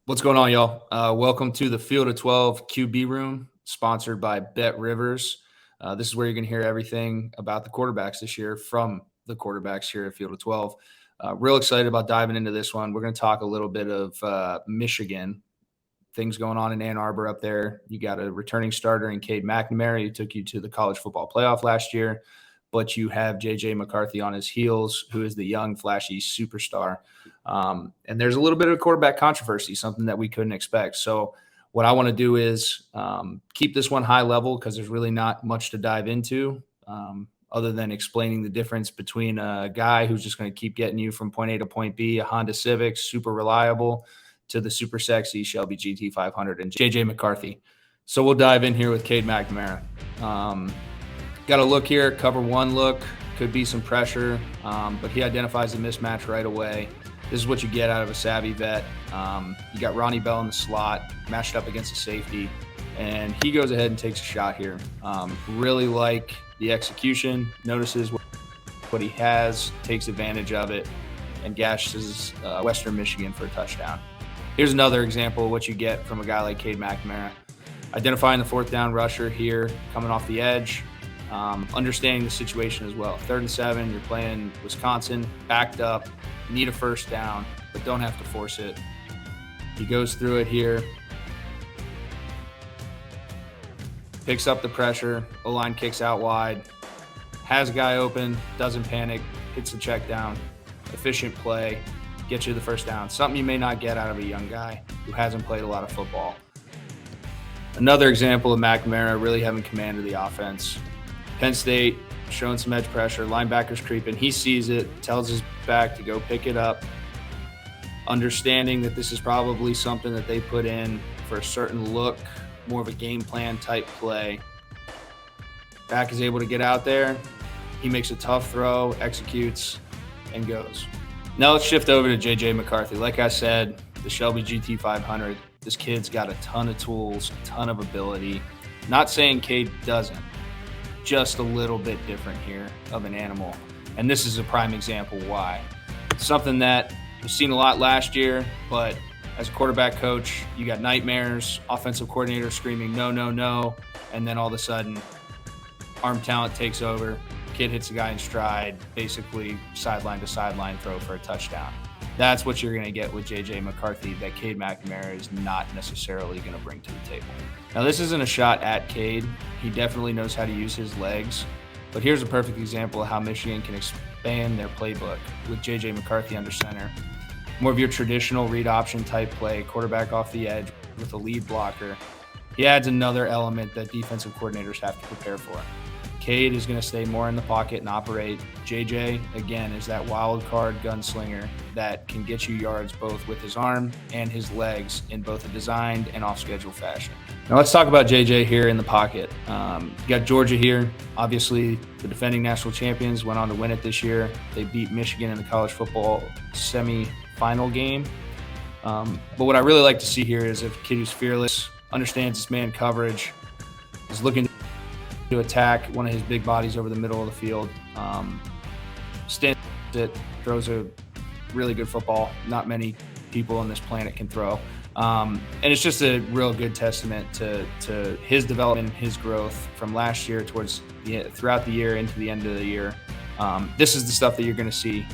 What's going on, y'all? Welcome to the Field of 12 QB Room, sponsored by BetRivers. This is where you're going to hear everything about the quarterbacks this year from the quarterbacks here at Field of 12. Real excited about diving into this one. We're going to talk a little bit of Michigan, things going on in Ann Arbor up there. You got a returning starter in Cade McNamara, who took you to the college football playoff last year, but you have JJ McCarthy on his heels, who is the young, flashy superstar. And there's a little bit of quarterback controversy, something that we couldn't expect. So what I want to do is keep this one high level because there's really not much to dive into other than explaining the difference between a guy who's just going to keep getting you from point A to point B, a Honda Civic, super reliable, to the super sexy Shelby GT 500 and JJ McCarthy. So we'll dive in here with Cade McNamara. Got a look here, cover one look, could be some pressure, but he identifies the mismatch right away. This is what you get out of a savvy vet. You got Ronnie Bell in the slot, matched up against a safety, and he goes ahead and takes a shot here. Really like the execution, notices what he has, takes advantage of it, and gashes Western Michigan for a touchdown. Here's another example of what you get from a guy like Cade McNamara. Identifying the fourth down rusher here, coming off the edge, understanding the situation as well. 3rd and 7, you're playing Wisconsin, backed up, need a first down, but don't have to force it. He goes through it here, picks up the pressure, O-line kicks out wide, has a guy open, doesn't panic, hits the check down, efficient play, gets you the first down. Something you may not get out of a young guy who hasn't played a lot of football. Another example of McNamara really having command of the offense. Penn State showing some edge pressure, linebackers creeping. He sees it, tells his back to go pick it up, understanding that this is probably something that they put in for a certain look, more of a game plan type play. Back is able to get out there. He makes a tough throw, executes, and goes. Now let's shift over to JJ McCarthy. Like I said, the Shelby GT 500, this kid's got a ton of tools, a ton of ability. Not saying Cade doesn't, just a little bit different here of an animal. And this is a prime example why. It's something that we've seen a lot last year, but as a quarterback coach, you got nightmares, offensive coordinator screaming, no, no, no. And then all of a sudden, arm talent takes over. Kid hits the guy in stride, basically sideline to sideline throw for a touchdown. That's what you're going to get with JJ McCarthy that Cade McNamara is not necessarily going to bring to the table. Now, this isn't a shot at Cade. He definitely knows how to use his legs. But here's a perfect example of how Michigan can expand their playbook with JJ McCarthy under center. More of your traditional read option type play, quarterback off the edge with a lead blocker. He adds another element that defensive coordinators have to prepare for. Cade is going to stay more in the pocket and operate. JJ, again, is that wild card gunslinger that can get you yards both with his arm and his legs in both a designed and off-schedule fashion. Now let's talk about JJ here in the pocket. You got Georgia here. Obviously, the defending national champions went on to win it this year. They beat Michigan in the college football semi-final game. But what I really like to see here is a kid who's fearless, understands his man coverage, is looking to attack one of his big bodies over the middle of the field. Stands it, throws a really good football. Not many people on this planet can throw. And it's just a real good testament to his development, his growth from last year throughout the year into the end of the year. This is the stuff that you're going to see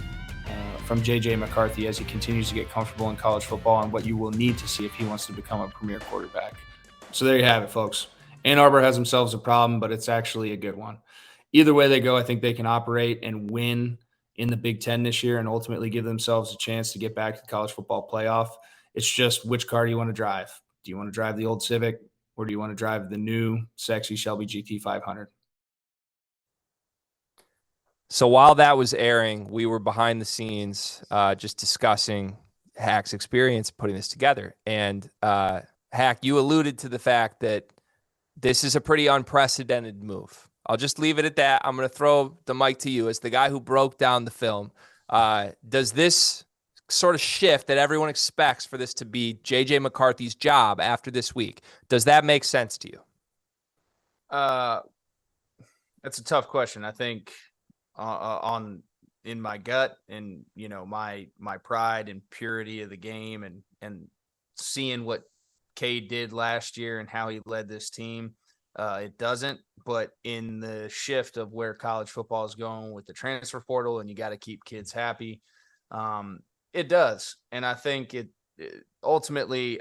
from JJ McCarthy as he continues to get comfortable in college football and what you will need to see if he wants to become a premier quarterback. So there you have it, folks. Ann Arbor has themselves a problem, but it's actually a good one. Either way they go, I think they can operate and win in the Big Ten this year and ultimately give themselves a chance to get back to the college football playoff. It's just which car do you want to drive? Do you want to drive the old Civic or do you want to drive the new, sexy Shelby GT 500? So while that was airing, we were behind the scenes just discussing Hack's experience putting this together. And Hack, you alluded to the fact that this is a pretty unprecedented move. I'll just leave it at that. I'm going to throw the mic to you as the guy who broke down the film. Does this sort of shift that everyone expects for this to be JJ McCarthy's job after this week, does that make sense to you? That's a tough question. I think in my gut and my pride and purity of the game and seeing what Cade did last year and how he led this team, it doesn't. But in the shift of where college football is going with the transfer portal and you got to keep kids happy, it does. And I think it ultimately,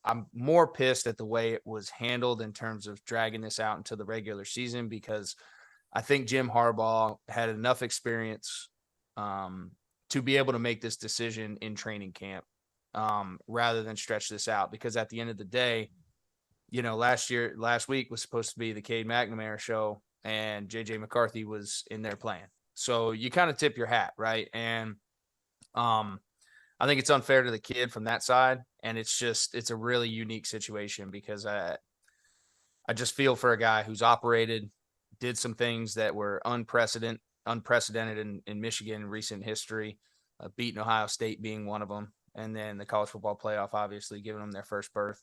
I'm more pissed at the way it was handled in terms of dragging this out into the regular season, because I think Jim Harbaugh had enough experience to be able to make this decision in training camp rather than stretch this out. Because at the end of the day, you know, last week was supposed to be the Cade McNamara show, and JJ McCarthy was in there playing. So you kind of tip your hat, right? And I think it's unfair to the kid from that side. And it's a really unique situation, because I just feel for a guy who's did some things that were unprecedented in Michigan recent history, beating Ohio State being one of them. And then the college football playoff, obviously giving them their first berth,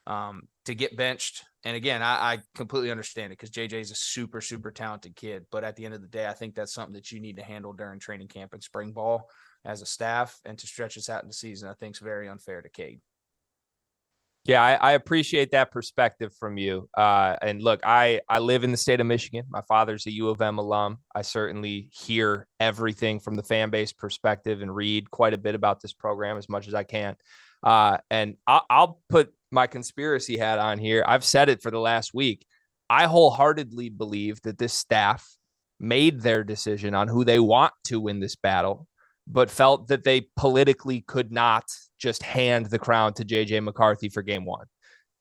to get benched. And again, I completely understand it, because JJ is a super, super talented kid. But at the end of the day, I think that's something that you need to handle during training camp and spring ball as a staff, and to stretch this out in the season, I think is very unfair to Cade. Yeah, I appreciate that perspective from you. And look, I live in the state of Michigan. My father's a U of M alum. I certainly hear everything from the fan base perspective and read quite a bit about this program as much as I can. And I'll put my conspiracy hat on here. I've said it for the last week. I wholeheartedly believe that this staff made their decision on who they want to win this battle, but felt that they politically could not just hand the crown to JJ McCarthy for game one.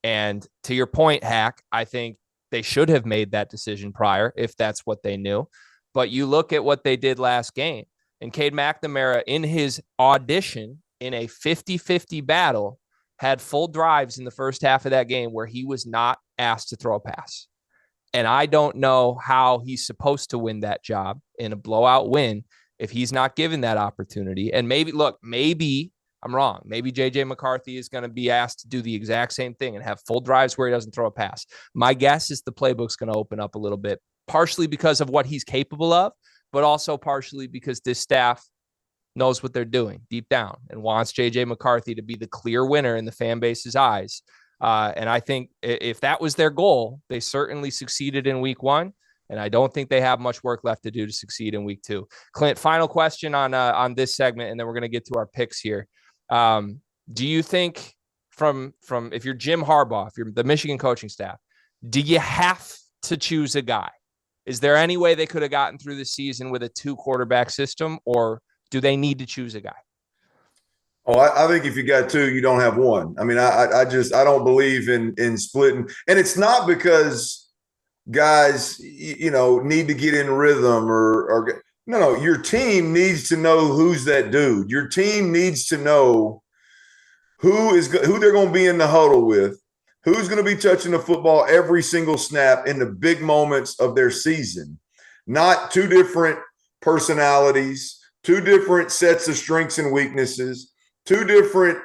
And to your point, Hack, I think they should have made that decision prior, if that's what they knew. But you look at what they did last game, and Cade McNamara, in his audition in a 50-50 battle, had full drives in the first half of that game where he was not asked to throw a pass. And I don't know how he's supposed to win that job in a blowout win if he's not given that opportunity. And maybe I'm wrong. Maybe JJ McCarthy is going to be asked to do the exact same thing and have full drives where he doesn't throw a pass. My guess is the playbook's going to open up a little bit, partially because of what he's capable of, but also partially because this staff knows what they're doing deep down and wants JJ McCarthy to be the clear winner in the fan base's eyes. And I think if that was their goal, they certainly succeeded in week one. And I don't think they have much work left to do to succeed in week two. Clint, final question on this segment, and then we're going to get to our picks here. Do you think from if you're Jim Harbaugh, if you're the Michigan coaching staff, do you have to choose a guy? Is there any way they could have gotten through the season with a 2-quarterback system, or do they need to choose a guy? Oh, I think if you got two, you don't have one. I mean, I don't believe in splitting. And it's not because guys, need to get in rhythm or no, your team needs to know who's that dude. Your team needs to know who they're going to be in the huddle with, who's going to be touching the football every single snap in the big moments of their season. Not two different personalities, two different sets of strengths and weaknesses, two different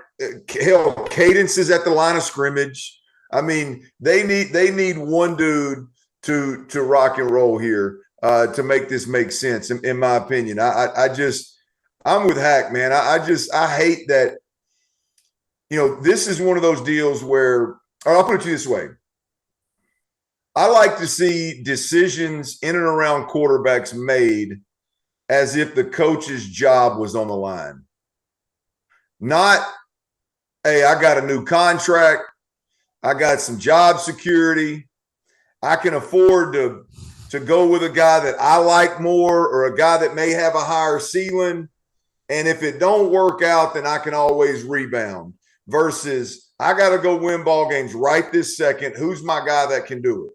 cadences at the line of scrimmage. I mean, they need one dude to rock and roll here to make this make sense, in my opinion. I'm with Hack, man. I hate that, this is one of those deals where, or I'll put it to you this way. I like to see decisions in and around quarterbacks made as if the coach's job was on the line. Not, hey, I got a new contract. I got some job security. I can afford to go with a guy that I like more, or a guy that may have a higher ceiling. And if it don't work out, then I can always rebound. Versus, I got to go win ball games right this second. Who's my guy that can do it?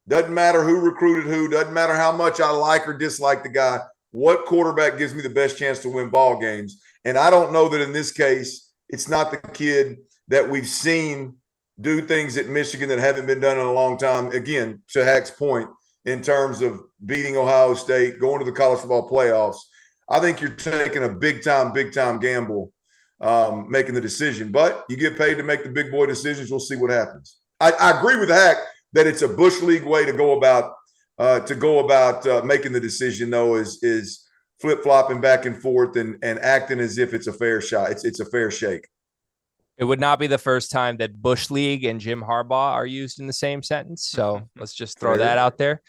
Doesn't matter who recruited who. Doesn't matter how much I like or dislike the guy. What quarterback gives me the best chance to win ball games? And I don't know that in this case, it's not the kid that we've seen do things at Michigan that haven't been done in a long time. Again, to Hack's point, in terms of beating Ohio State, going to the college football playoffs, I think you're taking a big time gamble making the decision. But you get paid to make the big boy decisions. We'll see what happens. I agree with Hack that it's a Bush League way to go about making the decision, though, is flip-flopping back and forth and acting as if it's a fair shot. It's a fair shake. It would not be the first time that Bush League and Jim Harbaugh are used in the same sentence. So let's just throw Fair. that out there.